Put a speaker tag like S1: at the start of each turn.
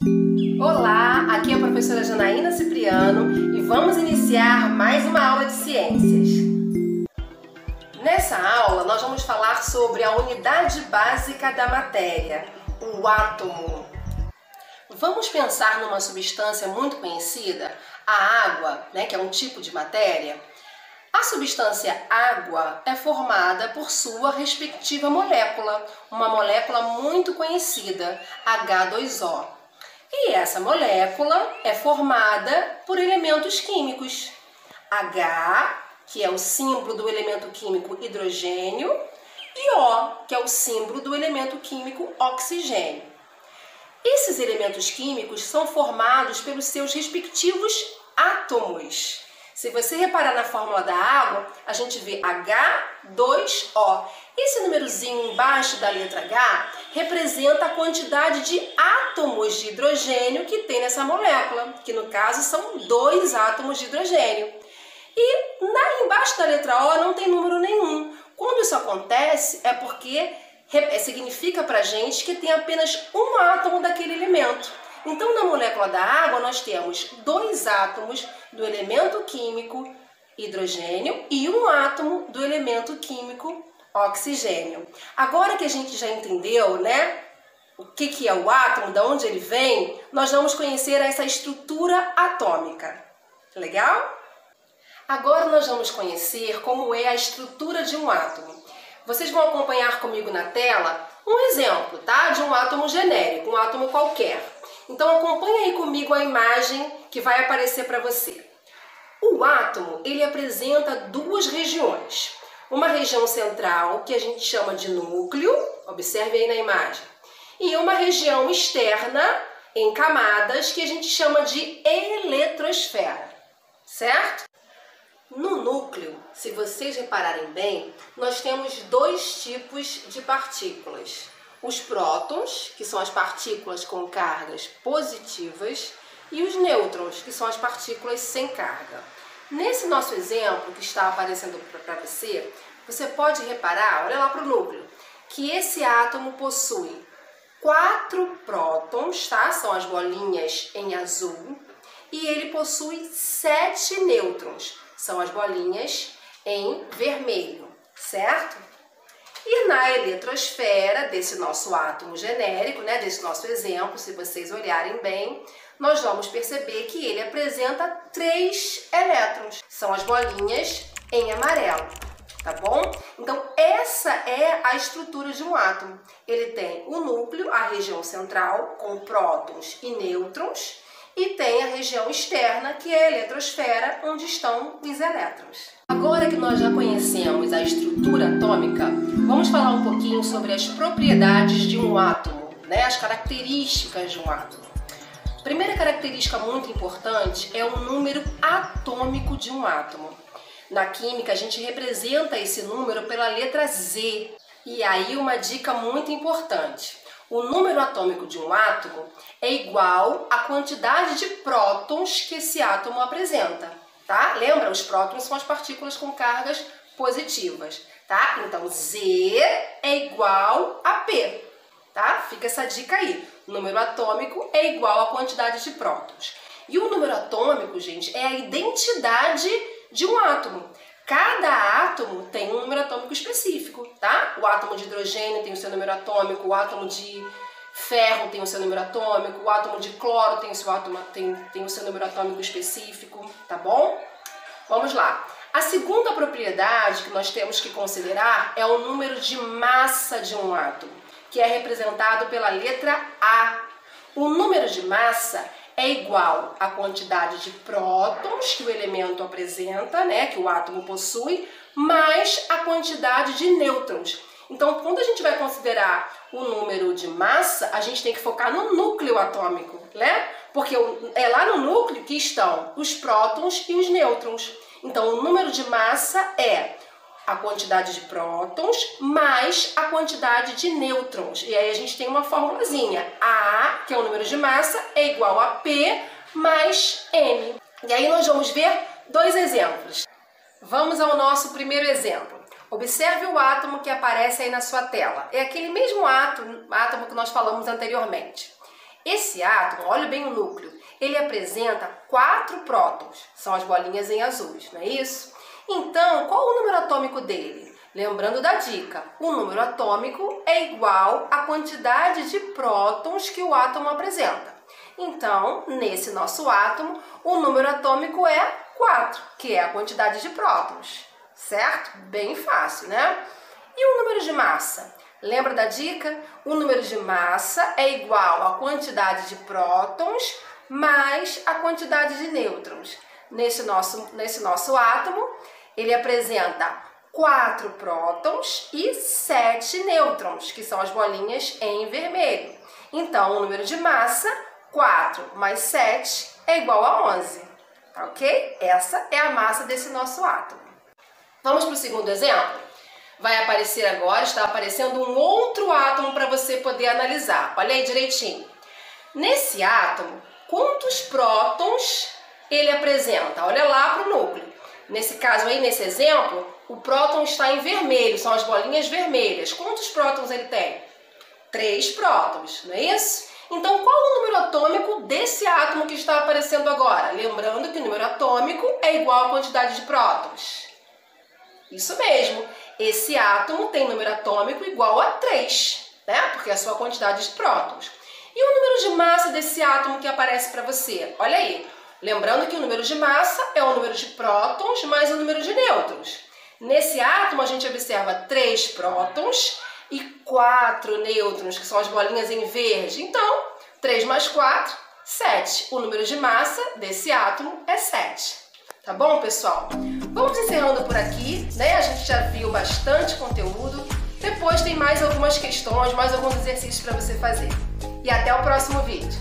S1: Olá, aqui é a professora Janaína Cipriano e vamos iniciar mais uma aula de ciências. Nessa aula nós vamos falar sobre a unidade básica da matéria, o átomo. Vamos pensar numa substância muito conhecida, a água, que é um tipo de matéria. A substância água é formada por sua respectiva molécula, uma molécula muito conhecida, H2O. E essa molécula é formada por elementos químicos. H, que é o símbolo do elemento químico hidrogênio, e O, que é o símbolo do elemento químico oxigênio. Esses elementos químicos são formados pelos seus respectivos átomos. Se você reparar na fórmula da água, a gente vê H2O. Esse númerozinho embaixo da letra H representa a quantidade de átomos de hidrogênio que tem nessa molécula, que no caso são 2 átomos de hidrogênio. E embaixo da letra O não tem número nenhum. Quando isso acontece, é porque significa pra gente que tem apenas um átomo daquele elemento. Então, na molécula da água, nós temos 2 átomos do elemento químico hidrogênio e um átomo do elemento químico oxigênio. Agora que a gente já entendeu, o que é o átomo, de onde ele vem, nós vamos conhecer essa estrutura atômica. Legal? Agora nós vamos conhecer como é a estrutura de um átomo. Vocês vão acompanhar comigo na tela um exemplo, de um átomo genérico, um átomo qualquer. Então acompanhe aí comigo a imagem que vai aparecer para você. O átomo, ele apresenta 2 regiões. Uma região central, que a gente chama de núcleo, observe aí na imagem. E uma região externa, em camadas, que a gente chama de eletrosfera, certo? No núcleo, se vocês repararem bem, nós temos 2 tipos de partículas. Os prótons, que são as partículas com cargas positivas, e os nêutrons, que são as partículas sem carga. Nesse nosso exemplo que está aparecendo para você, você pode reparar, olha lá para o núcleo, que esse átomo possui 4 prótons, são as bolinhas em azul, e ele possui 7 nêutrons, são as bolinhas em vermelho, certo? E na eletrosfera desse nosso átomo genérico, desse nosso exemplo, se vocês olharem bem, nós vamos perceber que ele apresenta 3 elétrons. São as bolinhas em amarelo, tá bom? Então, essa é a estrutura de um átomo. Ele tem o núcleo, a região central, com prótons e nêutrons, e tem a região externa, que é a eletrosfera, onde estão os elétrons. Agora que nós já conhecemos a estrutura atômica, vamos falar um pouquinho sobre as propriedades de um átomo, as características de um átomo. A primeira característica muito importante é o número atômico de um átomo. Na química, a gente representa esse número pela letra Z. E aí uma dica muito importante. O número atômico de um átomo é igual à quantidade de prótons que esse átomo apresenta, Lembra? Os prótons são as partículas com cargas positivas, Então, Z é igual a P, Fica essa dica aí. O número atômico é igual à quantidade de prótons. E o número atômico, gente, é a identidade de um átomo. Cada átomo tem um número atômico específico, O átomo de hidrogênio tem o seu número atômico, o átomo de ferro tem o seu número atômico, o átomo de cloro tem o seu número atômico específico, tá bom? Vamos lá. A segunda propriedade que nós temos que considerar é o número de massa de um átomo, que é representado pela letra A. O número de massa é igual à quantidade de prótons que o elemento apresenta, que o átomo possui, mais a quantidade de nêutrons. Então, quando a gente vai considerar o número de massa, a gente tem que focar no núcleo atômico, Porque é lá no núcleo que estão os prótons e os nêutrons. Então, o número de massa é a quantidade de prótons mais a quantidade de nêutrons. E aí a gente tem uma formulazinha. A, que é o número de massa, é igual a P mais N. E aí nós vamos ver 2 exemplos. Vamos ao nosso primeiro exemplo. Observe o átomo que aparece aí na sua tela. É aquele mesmo átomo que nós falamos anteriormente. Esse átomo, olha bem o núcleo, ele apresenta 4 prótons, são as bolinhas em azuis, não é isso? Então, qual o número atômico dele? Lembrando da dica, o número atômico é igual à quantidade de prótons que o átomo apresenta. Então, nesse nosso átomo, o número atômico é 4, que é a quantidade de prótons, certo? Bem fácil, né? E o número de massa? Lembra da dica? O número de massa é igual à quantidade de prótons mais a quantidade de nêutrons. Nesse nosso átomo, ele apresenta 4 prótons e 7 nêutrons, que são as bolinhas em vermelho. Então, o número de massa, 4 mais 7, é igual a 11. Tá ok? Essa é a massa desse nosso átomo. Vamos para o segundo exemplo? Vai aparecer agora, está aparecendo um outro átomo para você poder analisar. Olha aí direitinho. Nesse átomo, quantos prótons ele apresenta? Olha lá para o núcleo. Nesse caso aí, nesse exemplo, o próton está em vermelho, são as bolinhas vermelhas. Quantos prótons ele tem? 3 prótons, não é isso? Então, qual o número atômico desse átomo que está aparecendo agora? Lembrando que o número atômico é igual à quantidade de prótons. Isso mesmo, esse átomo tem número atômico igual a 3, né? Porque é a sua quantidade de prótons. E o número de massa desse átomo que aparece para você? Olha aí, lembrando que o número de massa é o número de prótons mais o número de nêutrons. Nesse átomo a gente observa 3 prótons e 4 nêutrons, que são as bolinhas em verde. Então, 3 mais 4, 7. O número de massa desse átomo é 7. Tá bom, pessoal? Vamos encerrando por aqui, né? A gente já viu bastante conteúdo. Depois tem mais algumas questões, mais alguns exercícios para você fazer. E até o próximo vídeo.